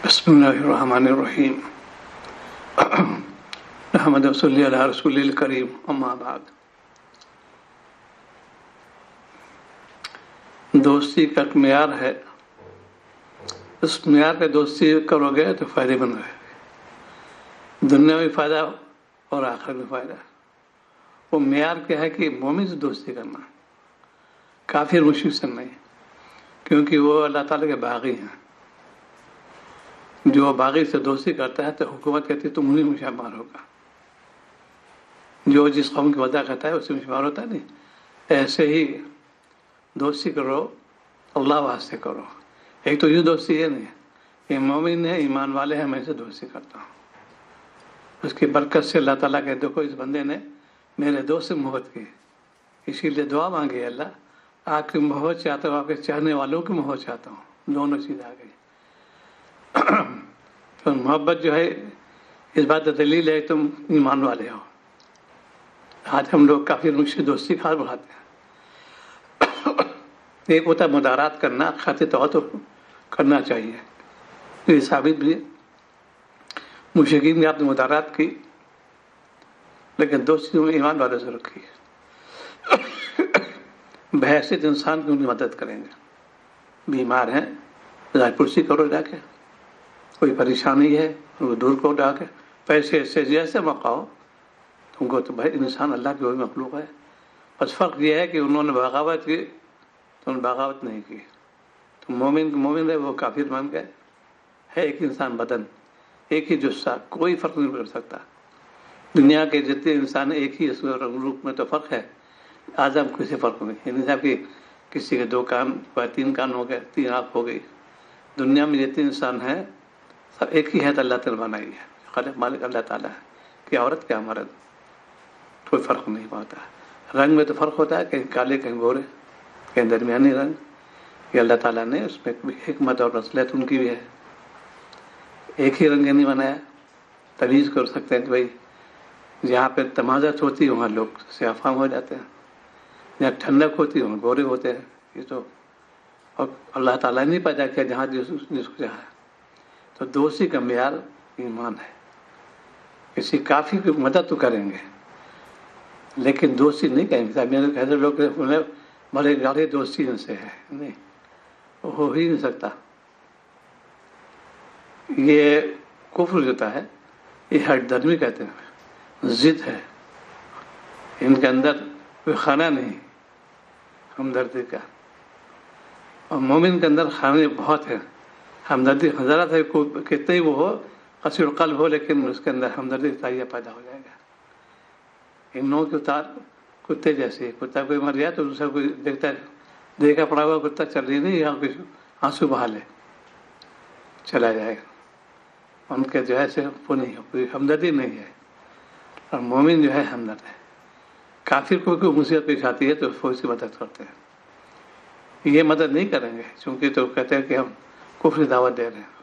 بسم اللہ الرحمن الرحیم محمد صلی اللہ علیہ رسول الکریم اما بعد۔ دوستی کا ایک معیار ہے، اس معیار پہ دوستی کرو گے تو فائدے مند رہے گے، دنیا میں فائدہ اور آخرت میں فائدہ۔ وہ معیار کیا ہے کہ مومن سے دوستی کرنا، کافر مشرک سے نہیں، کیونکہ وہ اللہ تعالیٰ کے باغی ہیں۔ جو باغی سے دوستی کرتا ہے تو حکومت کہتی ہے تم انہیں میں شمار ہوگا، جو جس قوم کی وجہ کرتا ہے اسی میں شمار ہوتا ہے۔ نہیں، ایسے ہی دوستی کرو، اللہ واسطے کرو۔ ایک تو یہ دوستی ہے نہیں، یہ مومن ہے، ایمان والے ہیں، میں سے دوستی کرتا ہوں۔ اس کی برکت سے اللہ تعالیٰ کہ دیکھو اس بندے نے میرے دوست سے محبت کی، اسی لیے دعا مانگی، اللہ آپ کی محبت چاہتا ہوں، آپ کے چاہنے والوں کی محبت چاہتا ہوں۔ دونوں چیز آ گئی۔ تو محبت جو ہے اس بات کا دلیل ہے تم ایمان والے ہو۔ آج ہم لوگ کافی مشکل دوستی خاص بڑھاتے ہیں۔ ایک ہوتا ہے مدارات کرنا، خاطر طور تو کرنا چاہیے، یہ ثابت بھی ہے۔ مشرکین نے آپ نے مدارات کی، لیکن دوستی میں ایمان والے سے رکھی ہے۔ بحیثیت انسان کی ان کی مدد کریں گے، بیمار ہیں ذات پرسی کرو جا کے، کوئی پریشانی ہے وہ دور کو جا کے، پیسے سے جیسے موقع ہو تم کو، تو بھائی انسان اللہ کی وہی مخلوق ہے۔ بس فرق یہ ہے کہ انہوں نے بغاوت کی، تو انہوں نے بغاوت نہیں کی۔ تو مومن ہے، وہ کافر مان گئے، ہے ایک انسان بدن، ایک ہی جثہ، کوئی فرق نہیں کر سکتا۔ دنیا کے جتنے انسان ایک ہی رنگ روپ میں تو فرق ہے، آدم کسی فرق نہیں۔ یعنی صاحب کہ کسی کے 2 کان، 3 کان ہو گئے، 3 آنکھ ہو گئی۔ دنیا میں جتنے انسان ہیں سب ایک ہی ہے، تو اللہ تعالیٰ بنائی ہے، خالق مالک اللہ تعالیٰ ہے، کہ عورت کیا مرد، کوئی فرق نہیں پاتا۔ رنگ میں تو فرق ہوتا ہے، کہیں کالے کہیں گورے، کہیں درمیانی رنگ۔ یہ اللہ تعالیٰ نے اس میں حکمت اور مصلحت ان کی بھی ہے۔ ایک ہی رنگ نہیں بنایا، تمیز کر سکتے ہیں کہ بھائی جہاں پہ تمازت ہوتی ہے وہاں لوگ سیاہ فام ہو جاتے ہیں، جہاں ٹھنڈک ہوتی ہے وہاں گورے ہوتے ہیں۔ یہ تو اور اللہ تعالیٰ نے نہیں پیدا کیا جہاں جس کو چاہا ہے۔ تو دوستی کا معیار ایمان ہے۔ کسی کافی کی مدد تو کریں گے، لیکن دوستی نہیں کہیں گے میرے کہتے لوگ بڑے گاڑے دوستی ان سے ہے، نہیں، ہو ہی نہیں سکتا۔ یہ کفر ہوتا ہے، یہ ہٹ درمی کہتے ہیں، ضد ہے، ان کے اندر کوئی خانہ نہیں ہمدردی کا۔ اور مومن کے اندر خانے بہت ہیں، ہمدردی حضرت ہے، کتنے ہی وہ ہو، قصیر القلب ہو، لیکن اس کے اندر ہمدردی کا تائیہ پیدا ہو جائے گا۔ ان لوگوں کے اتار کتے جیسے، کتا کوئی مر جائے تو دوسرا کوئی دیکھتا ہے، دیکھا پڑا ہوا کتا چل رہی نہیں، یہاں کچھ آنسو بہا لے چلا جائے گا۔ ان کے جو ہے صرف وہ نہیں ہے، کوئی ہمدردی نہیں ہے۔ اور مومن جو ہے ہمدرد ہے۔ کافر کو کوئی مصیبت پیش آتی ہے تو فوج کی مدد کرتے ہیں، یہ مدد نہیں کریں گے، چونکہ تو کہتے ہیں کہ ہم کفر دعوت دے رہے ہیں۔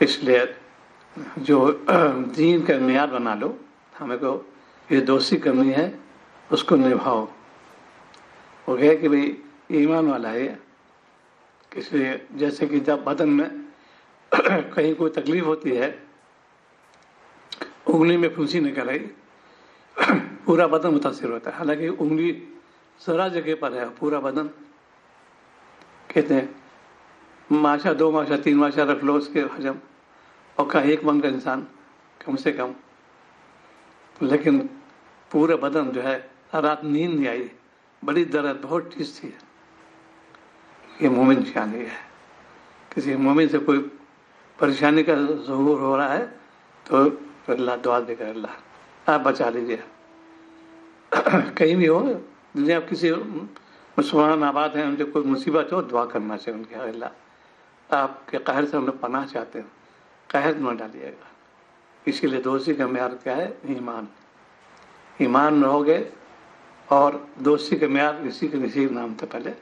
اس لیے جو دین کا معیار بنا لو، ہمیں کو یہ دوستی کرنی ہے، اس کو نبھاؤ۔ وہ کہے کہ بھئی ایمان والا ہے، اس لیے جیسے کہ جب بدن میں کہیں کوئی تکلیف ہوتی ہے، انگلی میں پھنسی نکل آئی، پورا بدن متاثر ہوتا ہے، حالانکہ انگلی ذرا جگہ پر ہے، پورا بدن کہتے ہیں ماشا 2 ماشا 3 ماشا رکھ لو اس کے حجم، اور کہا 1 من کا انسان کم سے کم، لیکن پورے بدن جو ہے، رات نیند نہیں آئی، بڑی درد، بہت چیز تھی۔ یہ مومن شان یہ ہے، کسی مومن سے کوئی پریشانی کا ظہور ہو رہا ہے تو اللہ دعا دے کر اللہ آپ بچا لیجیے۔ کہیں بھی ہو دنیا کسی مسلمان آباد ہیں، ان سے کوئی مصیبت ہو، دعا کرنا چاہیے ان کے، اللہ آپ کے قہر سے ہم لوگ پناہ چاہتے ہیں، قہر نہ ڈالیے گا۔ اسی لیے دوستی کا معیار کیا ہے؟ ایمان۔ ایمان رہو گے، اور دوستی کا معیار اسی کے نصیب نام تھا۔ پہلے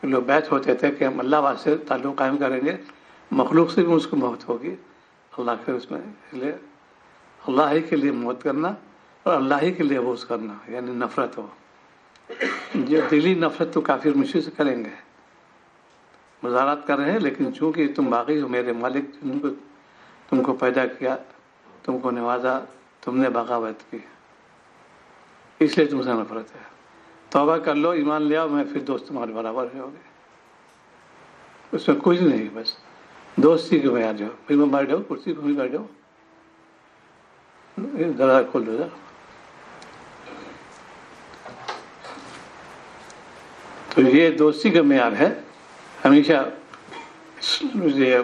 لوگ بیعت ہوتے تھے کہ ہم اللہ واسطے تعلق قائم کریں گے، مخلوق سے بھی اس کو محبت ہوگی، اللہ کے اس میں، اس لیے اللہ ہی کے لیے محبت کرنا اور اللہ ہی کے لیے بغض کرنا، یعنی نفرت ہو۔ جو دلی نفرت تو کافر مشرک سے کریں گے، مزارات کر رہے ہیں، لیکن چونکہ تم باغی ہو، میرے مالک جن کو تم کو پیدا کیا، تم کو نوازا، تم نے بغاوت کی، اس لیے تم سے نفرت ہے۔ توبہ کر لو، ایمان لے آؤ، میں پھر دوست تمہارے برابر ہوگے۔ اس میں کچھ نہیں، بس دوستی کے میں آ جاؤ۔ پھر میں بیٹھ جاؤ، کرسی کو بھی بیٹھ جاؤ، دروازہ کھول دو۔ تو یہ دوستی کا معیار ہے، ہمیشہ یہ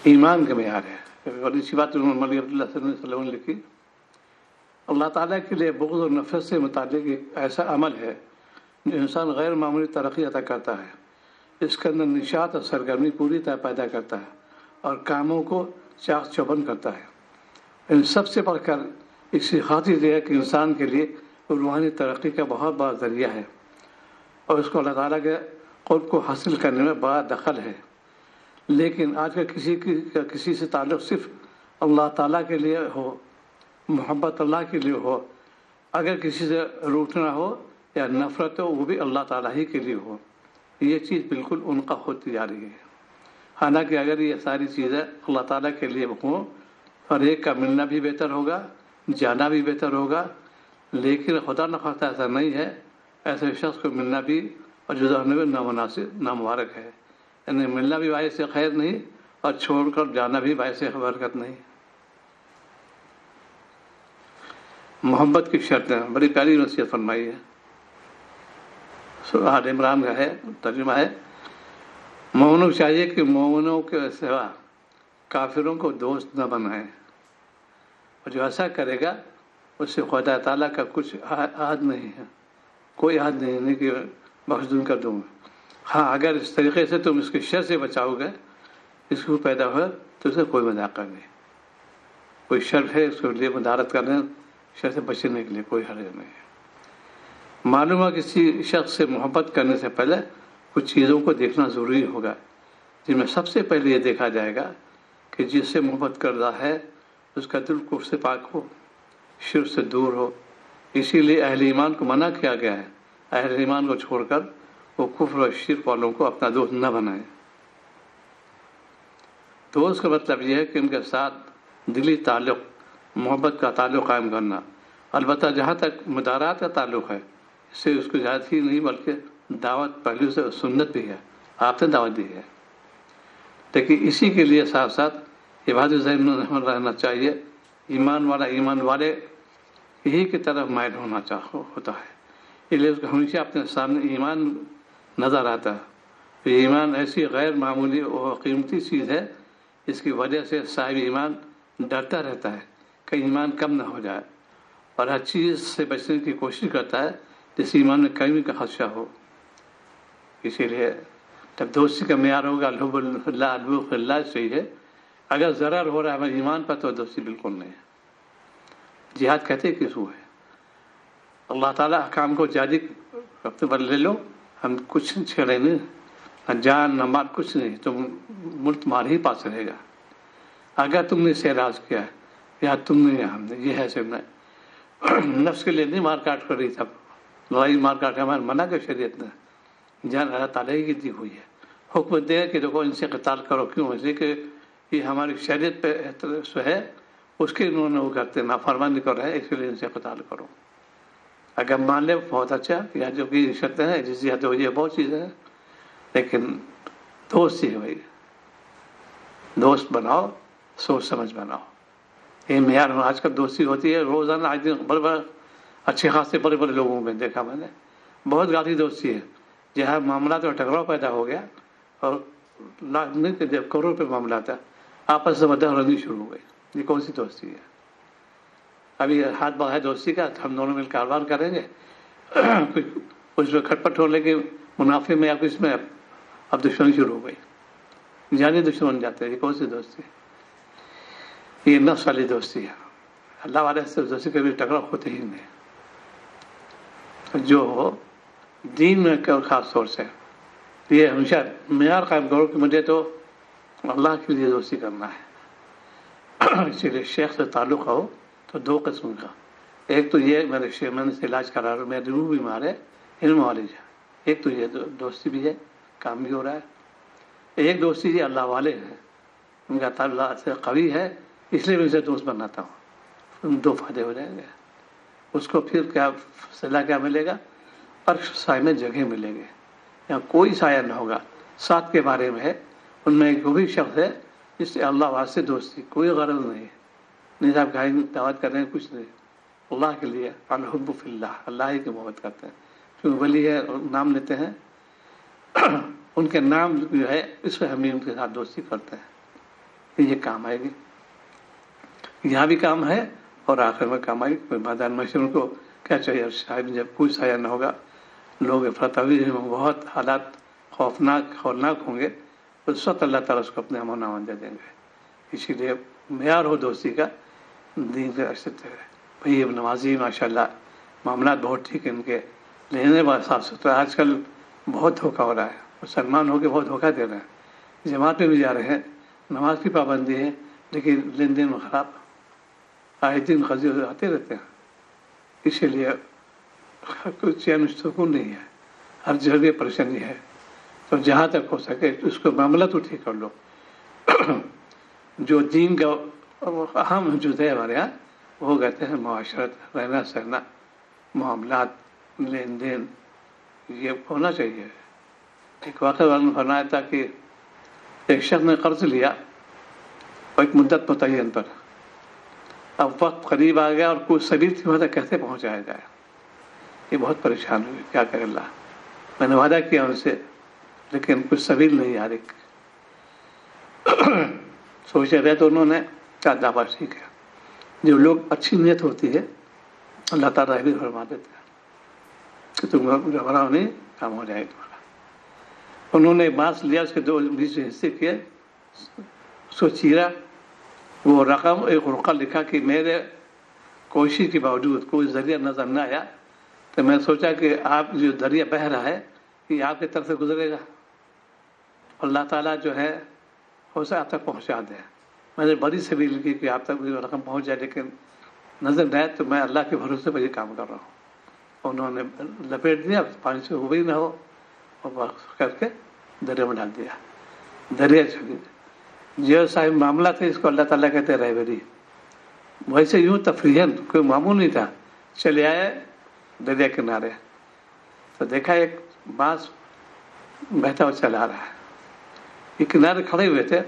ایمان کا معیار ہے۔ اور اسی بات مولوی عبداللہ صلی اللہ علیہ وسلم نے لکھی، اللہ تعالیٰ کے لیے بغض اور نفرت سے متعلق ایک ایسا عمل ہے جو انسان غیر معمولی ترقی عطا کرتا ہے، اس کے اندر نشاط اور سرگرمی پوری طرح پیدا کرتا ہے اور کاموں کو چاق چوبند کرتا ہے۔ ان سب سے بڑھ کر اس کی خاطر یہ ہے کہ انسان کے لیے روحانی ترقی کا بہت بڑا ذریعہ ہے اور اس کو اللہ تعالیٰ کے قرب کو حاصل کرنے میں بڑا دخل ہے۔ لیکن آج کا کسی سے تعلق صرف اللہ تعالیٰ کے لیے ہو، محبت اللہ کے لیے ہو، اگر کسی سے روٹنا ہو یا نفرت ہو وہ بھی اللہ تعالیٰ ہی کے لیے ہو، یہ چیز بالکل ان کا ہوتی جا رہی ہے۔ حالانکہ اگر یہ ساری چیزیں اللہ تعالیٰ کے لیے ہوں اور ایک کا ملنا بھی بہتر ہوگا، جانا بھی بہتر ہوگا، لیکن خدا نخواستہ ایسا نہیں ہے۔ ایسے شخص کو ملنا بھی اور جدا ہونا بھی نامناسب، نامبارک ہے۔ یعنی ملنا بھی باعث خیر نہیں اور چھوڑ کر جانا بھی باعث برکت نہیں۔ محبت کی شرطیں بڑی پیاری نصیحت فرمائی ہے، سورہ عمران کا ہے، ترجمہ ہے، مومنوں کو چاہیے کہ مومنوں کے سوا کافروں کو دوست نہ بنائیں، اور جو ایسا کرے گا اس سے خدا تعالیٰ کا کچھ عہد نہیں ہے، کوئی عہد نہیں کہ بخشدون کر دوں گا۔ ہاں اگر اس طریقے سے تم اس کے شر سے بچاؤ گے، اس کو پیدا ہوا تو اسے کوئی مذاق نہیں، کوئی شر ہے اس کے لیے مدارت کرنے، شر سے بچنے کے لیے کوئی حرج نہیں ہے۔ معلوم ہے کسی شخص سے محبت کرنے سے پہلے کچھ چیزوں کو دیکھنا ضروری ہوگا، جن میں سب سے پہلے یہ دیکھا جائے گا کہ جس سے محبت کر رہا ہے اس کا دل کفر سے پاک ہو، شرک سے دور ہو۔ اسی لیے اہل ایمان کو منع کیا گیا ہے، اہل ایمان کو چھوڑ کر وہ کفر اور شرک والوں کو اپنا دوست نہ بنائیں۔ دوست کا مطلب یہ ہے کہ ان کے ساتھ دلی تعلق، محبت کا تعلق قائم کرنا۔ البتہ جہاں تک مدارات کا تعلق ہے، اس سے اس کو زیادتی نہیں بلکہ دعوت پہلو سے سنت بھی ہے، آپ نے دعوت دی ہے، لیکن اسی کے لیے ساتھ ساتھ یہ بات ذہن میں رہنا چاہیے، ایمان والا ایمان والے یہی کی طرف مائل ہوتا ہے، اس لیے اس کو ہمیشہ اپنے سامنے ایمان نظر آتا ہے۔ یہ ایمان ایسی غیر معمولی اور قیمتی چیز ہے، اس کی وجہ سے صاحب ایمان ڈرتا رہتا ہے کہ ایمان کم نہ ہو جائے، اور ہر چیز سے بچنے کی کوشش کرتا ہے جس ایمان میں کمی کا خدشہ ہو۔ اسی لیے جب دوستی کا معیار ہوگا الحب اللہ، الحب اللہ صحیح ہے، اگر ضرر ہو رہا ہے ہمارے ایمان پر تو دوستی بالکل نہیں ہے۔ جہاد کہتے کس کو ہے؟ اللہ تعالیٰ احکام کو جاری اپنے پر لے لو، ہم کچھ چھیڑے نہیں، نہ جان نہ مال کچھ نہیں، تم ملک تمہارے ہی پاس رہے گا۔ اگر تم نے سیراج کیا ہے یا تم نے، ہم نے، یہ ہے سب میں نفس کے لیے نہیں مار کاٹ کر رہی تھا، لڑائی مار کاٹ ہمارے منع کر شریعت نے، جان اللہ تعالیٰ کی دی ہوئی ہے۔ حکم دے کہ دیکھو ان سے قتال کرو، کیوں؟ اس لیے کہ یہ ہماری شریعت پہ ہے، اس کے انہوں نے وہ کرتے نافرمانی کر رہے ہیں، اس لیے ان سے قتال کرو۔ اگر مان لے بہت اچھا، یا جو بھی شرطیں ہیں جزیہ تو یہ بہت چیزیں ہیں، لیکن دوست ہی ہے بھائی، دوست بناؤ، سوچ سمجھ بناؤ۔ یہ معیار آج کل دوستی ہوتی ہے روزانہ، آج دن بڑے بڑے اچھے خاصے بڑے بڑے لوگوں میں دیکھا میں نے، بہت غلطی دوستی ہے، جہاں معاملات میں ٹکراؤ پیدا ہو گیا اور لاکھ نہیں کہ کروڑ پہ معاملات ہے، آپس میں مدد شروع ہو گئی۔ یہ کون سی دوستی ہے؟ ابھی ہاتھ بڑھائے دوستی کا، ہم دونوں مل کاروبار کریں گے، کچھ کھٹ پٹ ہونے کے منافع میں یا کچھ میں اب دشمنی شروع ہو گئی، جانی دشمن جاتے ہیں۔ یہ کون سی دوستی ہے؟ یہ نفس والی دوستی ہے۔ اللہ والے سے دوستی کبھی ٹکراؤ ہوتے ہی نہیں، جو ہو دین میں خاص طور سے یہ ہمیشہ معیار قائم کرو کہ مجھے تو اللہ کے لیے دوستی کرنا ہے۔ اسی لیے شیخ سے تعلق ہو تو دو قسم کا، ایک تو یہ میں نے سے علاج کرا رہا ہوں، میرے روح بیمار ہے، علم والی ہے، ایک تو یہ دوستی بھی ہے، کام بھی ہو رہا ہے۔ ایک دوستی جی اللہ والے ہیں، ان کا تعلق سے قوی ہے، اس لیے میں اسے دوست بناتا ہوں. 2 فائدے ہو جائیں گے. اس کو پھر کیا صلہ کیا ملے گا؟ عرش سائے میں جگہ ملے گے، یہاں کوئی سایہ نہ ہوگا. 7 کے بارے میں ہے، ان میں ایک وہ بھی شخص ہے جس سے اللہ واسطے دوستی، کوئی غرض نہیں ہے. نہیں صاحب کہیں دعوت کر رہے ہیں، کچھ نہیں، اللہ کے لیے. الحب فی اللہ، اللہ ہی کی محبت کرتے ہیں. کیونکہ ولی ہے اور نام لیتے ہیں، ان کے نام جو ہے اس پہ ہم ان کے ساتھ دوستی کرتے ہیں. یہ کام آئے گی، یہاں بھی کام ہے اور آخر میں کام آئے گی. میدان محشر کو کیا چاہیے؟ شاید جب کوئی سایہ نہ ہوگا، لوگ افراتفری میں بہت حالات خوفناک ہوں گے، اس وقت اللہ تعالیٰ اس کو اپنے امن امان دے دیں گے. اسی لیے معیار ہو دوستی کا دین کا اشد ہے. بھائی اب نمازی ماشاء اللہ معاملات بہت ٹھیک ہیں ان کے، لینے بعد صاف ستھرا. آج کل بہت دھوکہ ہو رہا ہے، مسلمان ہو کے بہت دھوکہ دے رہے ہیں. جماعت میں بھی جا رہے ہیں، نماز کی پابندی ہے، لیکن لین دین میں خراب، آئے دن قضیے آتے رہتے ہیں. اسی لیے کوئی چین و سکون نہیں ہے، ہر جگہ پریشانی ہے. تو جہاں تک ہو سکے اس کو معاملہ تو ٹھیک کر لو. جو دین کا اہم جو ہے ہمارے یہاں وہ کہتے ہیں معاشرت، رہنا سہنا، معاملات، لین دین، یہ ہونا چاہیے. ایک واقعہ فرمایا تھا کہ ایک شخص نے قرض لیا ایک مدت متعین پر. اب وقت قریب آ گیا اور کوئی سبیل تھی وہاں تک کیسے پہنچایا جائے. یہ بہت پریشان ہوئی، کیا کرے اللہ. میں نے وعدہ کیا ان سے لیکن کچھ سبیل نہیں آ رہی. سوچے رہے تو انہوں نے کیا دعویٰ ٹھیک ہے. جو لوگ اچھی نیت ہوتی ہے اللہ تعالیٰ بھی فرما دیتے ہیں کہ تم گھبراؤ نہیں، کام ہو جائے گا تمہارا. انہوں نے بانس لیا، اس کے 2 بیچ حصے کیے، اس کو چیرا، وہ رقم ایک رقعہ لکھا کہ میرے کوشش کے باوجود کوئی ذریعہ نظر نہ آیا تو میں سوچا کہ آپ جو دریا بہہ رہا ہے یہ آپ کی طرف سے گزرے گا، اللہ تعالیٰ جو ہے اسے آپ تک پہنچا دے. میں نے بڑی سبیل کی کہ آپ تک رقم پہنچ جائے، لیکن نظر نہ آئے تو میں اللہ کے بھروسے پر یہ کام کر رہا ہوں. انہوں نے لپیٹ دیا، پانی سے ہوئی نہ ہو، اور کر کے دریا میں ڈال دیا. دریا چلی. جو صاحب معاملہ تھا اس کو اللہ تعالیٰ کہتے رہے بری. ویسے یوں تفریحاً کوئی معمول نہیں تھا، چلے آئے دریا کنارے تو دیکھا ایک بانس بہتا ہوا چلا رہا ہے. یہ کنارے کھڑے ہوئے تھے،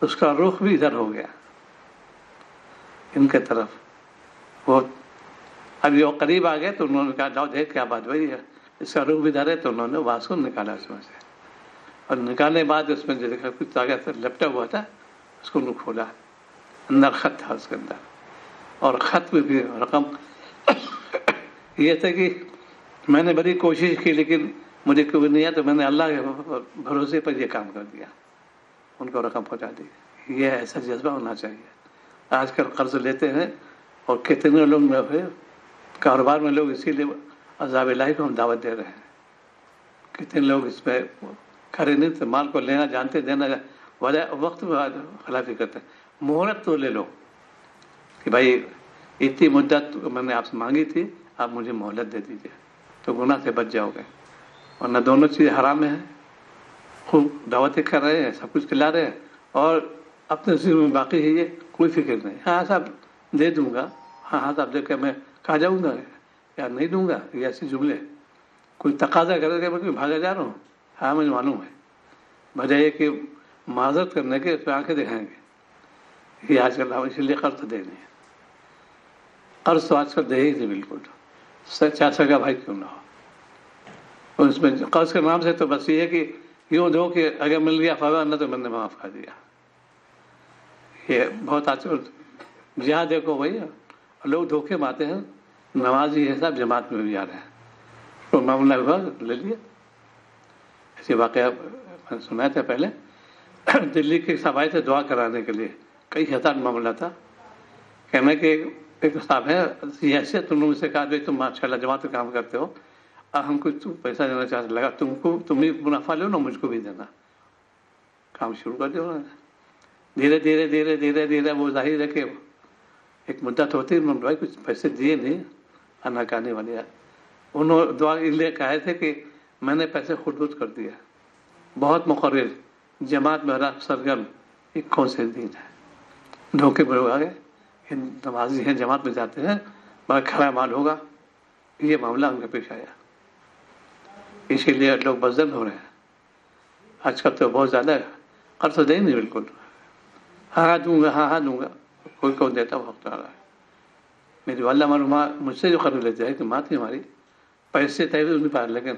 اس کا رخ بھی ادھر ہو گیا ان کے طرف. وہ اب یہ قریب آ گئے تو انہوں نے کہا جاؤ دیکھ کیا بات ہوئی ہے. اس کا رخ بھی ادھر ہے تو انہوں نے بانس کو نکالا اس میں سے، اور نکالنے کے بعد اس میں جو دیکھا کچھ طاقت لپٹا ہوا تھا، اس کو کھولا، اندر خط تھا اس کے اندر. اور خط میں بھی رقم یہ تھا کہ میں نے بڑی کوشش کی لیکن مجھے کوئی نہیں آیا تو میں نے اللہ کے بھروسے پر یہ کام کر دیا، ان کو رقم پہنچا دی. یہ ایسا جذبہ ہونا چاہیے. آج کل قرض لیتے ہیں اور کتنے لوگ کاروبار میں لوگ اسی لیے عذاب الہی کو ہم دعوت دے رہے ہیں. کتنے لوگ اس میں کھڑے نہیں تھے، مال کو لینا جانتے، دینا وقت میں خلافی کرتے ہیں. مہلت تو لے لو کہ بھائی اتنی مدت میں نے آپ سے مانگی تھی، آپ مجھے مہلت دے دیجیے تو گناہ سے بچ جاؤ گے. ورنہ دونوں چیزیں حرام میں ہیں. خوب دعوتیں کر رہے ہیں، سب کچھ کھلا رہے ہیں اور اپنے سر میں باقی ہے یہ کوئی فکر نہیں. ہاں صاحب دے دوں گا، ہاں صاحب دے کے میں کہا جاؤں گا یا نہیں دوں گا، یہ ایسی جملے. کوئی تقاضا کرے گا میں بھاگا جا رہا ہوں، ہاں مجھے معلوم ہے، بجائے کہ معذرت کرنے کے اس پہ آنکھیں دکھائیں گے. یہ آج کل اسی لیے قرض دے نہیں ہے. قرض تو آج کل دے ہی نہیں بالکل، چار سگا بھائی کیوں نہ ہو. اس میں قرض کے نام سے تو بس یہ ہے کہ یوں دو کہ اگر مل گیا فائدہ نہ تو میں نے معاف کر دیا. یہ بہت آج کل جہاں دیکھو وہی لوگ دھوکے میں آتے ہیں. نمازی ہے صاحب جماعت میں بھی آ رہے ہیں، تو معاملہ ہوا لے لیا. ایسے واقعہ میں نے سنا تھا پہلے. دلی کے صاحب آئے تھے دعا کرانے کے لیے، کئی ہزار معاملہ تھا. کہنا کہ ایک صاحب ہے یہ حیثیت، انہوں نے سے کہا بھائی تم ماشاء اللہ جماعت میں کام کرتے ہو، اب ہم کچھ پیسہ دینا چاہتے لگا تم بھی منافع لو نا، مجھ کو بھی دینا. کام شروع کر دیا انہوں نے. دھیرے دھیرے دھیرے دھیرے دھیرے وہ ظاہر ہے کہ ایک مدت ہوتی ہے بھائی کچھ پیسے دیے نہیں، اناکانی والے. انہوں دعا اس لیے کہے تھے کہ میں نے پیسے خود کر دیا، بہت مقرر جماعت میں رہا سرگرم، یہ کون سے دین ہے؟ دھوکے میں لوگ آ گئے، یہ نمازی ہیں، جماعت میں جاتے ہیں، بڑا کھڑا مال ہوگا، یہ معاملہ ان کا پیش آیا، اسی لیے لوگ بزدل ہو رہے ہیں۔ آج کل تو بہت زیادہ قرض دے نہیں بالکل، ہاں دوں گا، ہاں دوں گا، کوئی کون دیتا وقت آ رہا ہے۔ میری والدہ مرحومہ مجھ سے جو قرض لیتے ہے کہ ماں تھی ہماری، پیسے طے نہیں پا، لیکن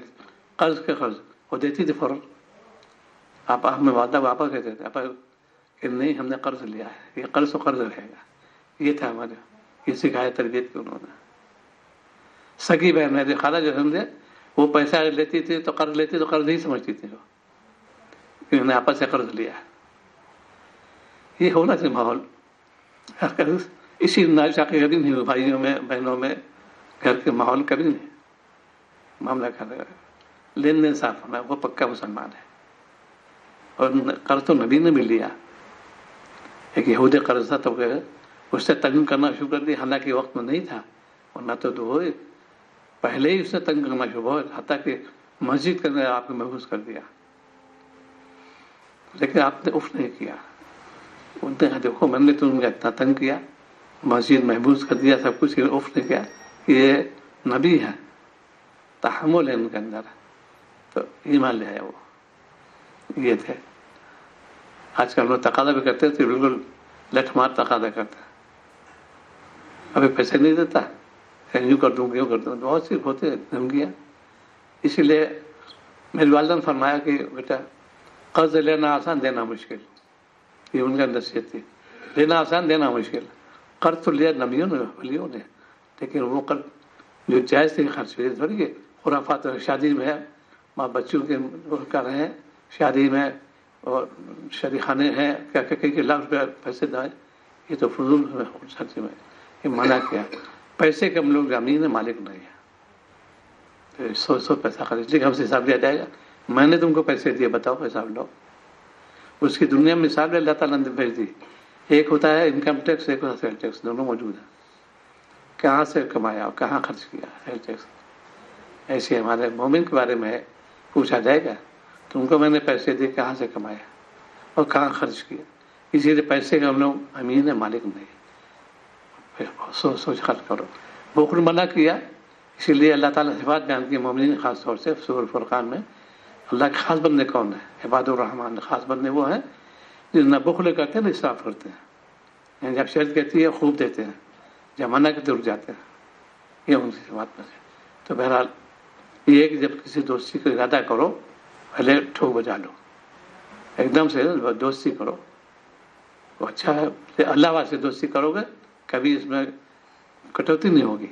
قرض کے قرض وہ دیتی تھی فوراً۔ آپ ہمیں والدہ واپس کہتے تھے آپ کہ نہیں ہم نے قرض لیا ہے، یہ قرض و قرض رہے گا، یہ تھا ہمارے، یہ سکھایا تربیت کی انہوں نے۔ سگی بہن میری خالہ جو ہم نے، وہ پیسہ لیتی تھی تو قرض لیتی تو قرض نہیں سمجھتی تھی وہ، کہ انہوں نے آپس سے قرض لیا ہے۔ یہ ہونا چاہیے ماحول، اسی ناچاقی کبھی نہیں ہوئی، بھائیوں میں بہنوں میں گھر کے ماحول کبھی نہیں معاملہ کر رہا ہے، لین دین صاف ہونا، وہ پکا مسلمان ہے۔ اور قرض تو نبی نے بھی لیا، ایک یہودی قرض تھا تو اس سے تنگ کرنا شروع کر دیا، حالانکہ وقت میں نہیں تھا، ورنہ تو ہوئے پہلے ہی اس سے تنگ کرنا شروع ہوا، حتیٰ کہ مسجد کے اندر آپ کو محفوظ کر دیا، لیکن آپ نے اف نہیں کیا۔ انہوں نے دیکھو میں نے تو ان کا اتنا تنگ کیا، مسجد محفوظ کر دیا، سب کچھ، اف نہیں کیا، یہ نبی ہے، تحمل ہے ان کے اندر، تو ایمان لے آیا وہ، یہ تھے۔ آج کل لوگ تقاضا بھی کرتے تھے، بالکل لٹ مار تقاضا کرتے، ابھی پیسے نہیں دیتا، یوں کر دوں یوں کر دوں، بہت سی ہوتے دھمکیاں۔ اسی لیے میری والدہ نے فرمایا کہ بیٹا قرض لینا آسان، دینا مشکل، یہ ان کا نصیحت تھی، لینا آسان دینا مشکل۔ قرض تو لیا نبیوں نے، ولیوں نے، لیکن وہ قرض جو جائز تھے خرچ ہوئے تھوڑی ہے، خرافات شادی میں ہے، ماں بچوں کے کر رہے ہیں شادی میں، اور شادی خانے ہیں، کیا کئی لاکھ روپیہ پیسے دائیں، یہ تو فضول ہے خرچ میں، یہ منع کیا۔ پیسے کے ہم لوگ زمین مالک نہیں ہے، سو پیسہ خرچ، لیکن ہم سے حساب لیا جائے گا، میں نے تم کو پیسے دیے، بتاؤ حساب لو۔ اس کی دنیا میں حساب اللہ تعالیٰ نے بھیج دی، ایک ہوتا ہے انکم ٹیکس، ایک ہوتا ہے سیل ٹیکس، دونوں موجود ہیں، کہاں سے کمایا اور کہاں خرچ کیا، سیل ٹیکس۔ ایسے ہمارے مومن کے بارے میں پوچھا جائے گا، تم کو میں نے پیسے دیے، کہاں سے کمایا اور کہاں خرچ کیا۔ اسی لیے پیسے کا ہم لوگ امین ہے، مالک نہیں، سوچ خرچ کرو۔ بخل منع کیا، اسی لیے اللہ تعالیٰ نے صفات بیان کی مومنین، خاص طور سے سورۃ فرقان میں۔ اللہ کے خاص بندے کون ہیں؟ عباد الرحمن، خاص بندے وہ ہیں جو نہ بخل کرتے ہیں نہ اسراف کرتے ہیں، یعنی جب شرط کہتی ہے خوب دیتے ہیں، جب منع کرتے رک جاتے ہیں، یہ ان کی صفات میں سے۔ تو بہرحال یہ ہے کہ جب کسی دوستی کو ارادہ کرو، پہلے ٹھوک بجا لو، ایک دم سے دوستی کرو، وہ اچھا ہے، اللہ واسطے دوستی کرو گے، کبھی اس میں کٹوتی نہیں ہوگی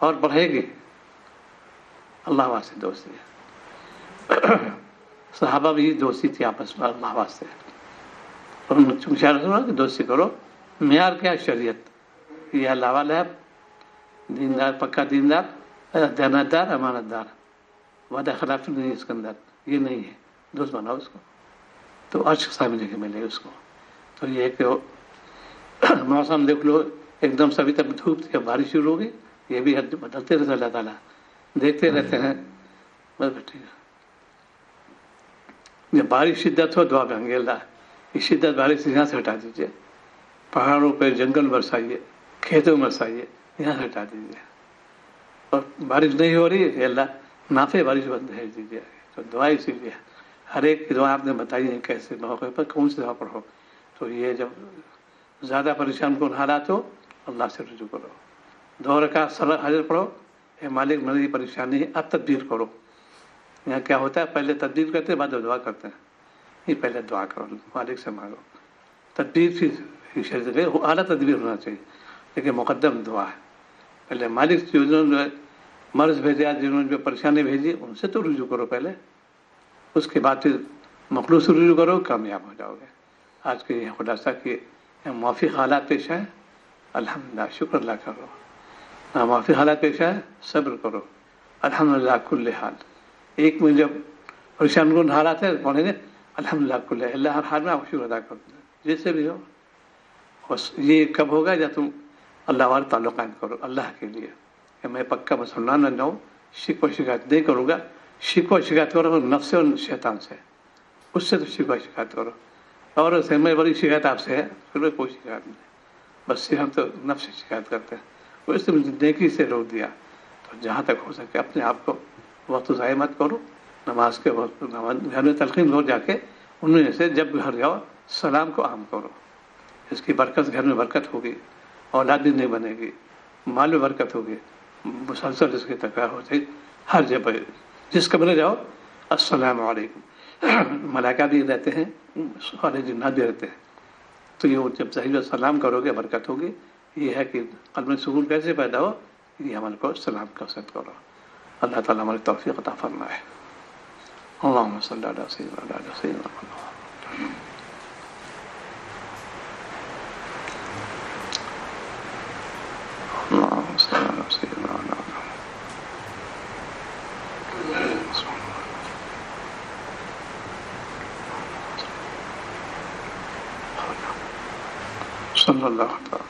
اور بڑھے گی، اللہ واسطے دوستی ہے۔ صحابہ بھی دوستی تھی آپس میں اللہ واسطے، اور کہ دوستی کرو، معیار کیا؟ شریعت، یہ اللہ والا ہے، دیندار، پکا دیندار، دیانتدار، امانت دار، وعدہ خلاف نہیں اس کے اندر، یہ نہیں ہے، دوست بناؤ اس کو، تو عرش سامنے کے ملے اس کو۔ تو یہ ہے کہ موسم دیکھ لو، ایک دم سبھی تب دھوپ تھی، بارش شروع ہوگی، یہ بھی بدلتے رہتے اللہ تعالیٰ، دیکھتے رہتے ہیں، بس ٹھیک ہے۔ جب بارش شدت ہو، دعا کریں گے اللہ یہ شدت بارش سے یہاں سے ہٹا دیجیے، پہاڑوں پہ جنگل برسائیے، کھیتوں میں برسائیے، یہاں سے ہٹا دیجیے، اور بارش نہیں ہو رہی ہے اللہ نافع بارش بند بھیج دیجیے۔ تو دعا اسی لیے ہر ایک کی دعا آپ نے بتائی ہے، کیسے موقع پر کون سی دعا پڑھو، تو یہ جب زیادہ پریشان کن حالات ہو، اللہ سے رجوع کرو، 2 رکعت صلاۃ حاضر پڑھو، اے مالک میری پریشانی ہے، اب تدبیر کرو۔ یہاں کیا ہوتا ہے، پہلے تدبیر کرتے ہیں، بعد میں دعا کرتے ہیں، یہ پہلے دعا کرو، مالک سے مانگو، تدبیر کی شریعت ہے، اعلیٰ تدبیر ہونا چاہیے، لیکن مقدم دعا ہے۔ پہلے مالک جنہوں نے مرض بھیجا، جنہوں نے پریشانی بھیجی، ان سے تو رجوع کرو پہلے، اس کے بعد پھر مخلوق سے رجوع کرو، کامیاب ہو جاؤ گے۔ آج کے یہ خلاصہ کہ موافق حالات پیش آئے، الحمدللہ، شکر اللہ کرو، ناموافق حالات پیش آئے، صبر کرو، الحمدللہ کل حال۔ ایک میں جب پریشان کن حالات ہے، پڑھیں گے الحمدللہ کل حال، اللہ ہر حال میں آپ شکر ادا کرتے ہیں، جیسے بھی ہو۔ بس یہ کب ہوگا جب تم اللہ والے تعلق قائم کرو اللہ کے لیے، کہ میں پکا مسلمان بن جاؤں، شکوہ شکایت نہیں کروں گا، شکوہ شکایت کرو نفس اور شیطان سے، اس سے تو شکایت کرو. اور سے میں بڑی شکایت آپ سے ہے, پھر کوئی شکایت نہیں, بس ہم تو نفس سے شکایت کرتے ہیں. وہ اس نے نیکی سے روک دیا. تو جہاں تک ہو سکے اپنے آپ کو وقت ضائع مت کرو. نماز کے وقت گھر میں تلقین ہو جا کے ان میں سے جب گھر جاؤ سلام کو عام کرو. اس کی برکت, گھر میں برکت ہوگی, اولاد بھی نہیں بنے گی, مال میں برکت ہوگی, مسلسل اس کی تکرار ہو جائے ہر جگہ. جس کمرے جاؤ السلام علیکم, ملائکہ بھی رہتے ہیں, سارے جنات بھی رہتے ہیں. تو یہ جب صحیح سلام کرو گے برکت ہوگی. یہ ہے کہ قلب میں سکون کیسے پیدا ہو, یہ عمل کو سلام کا ست کرو. اللہ تعالیٰ ہماری توفیق عطا فرمائے. اللہم صلی علی سیدنا محمد. اللہم صلی علی سیدنا محمد. صلی اللہ علیہ وسلم.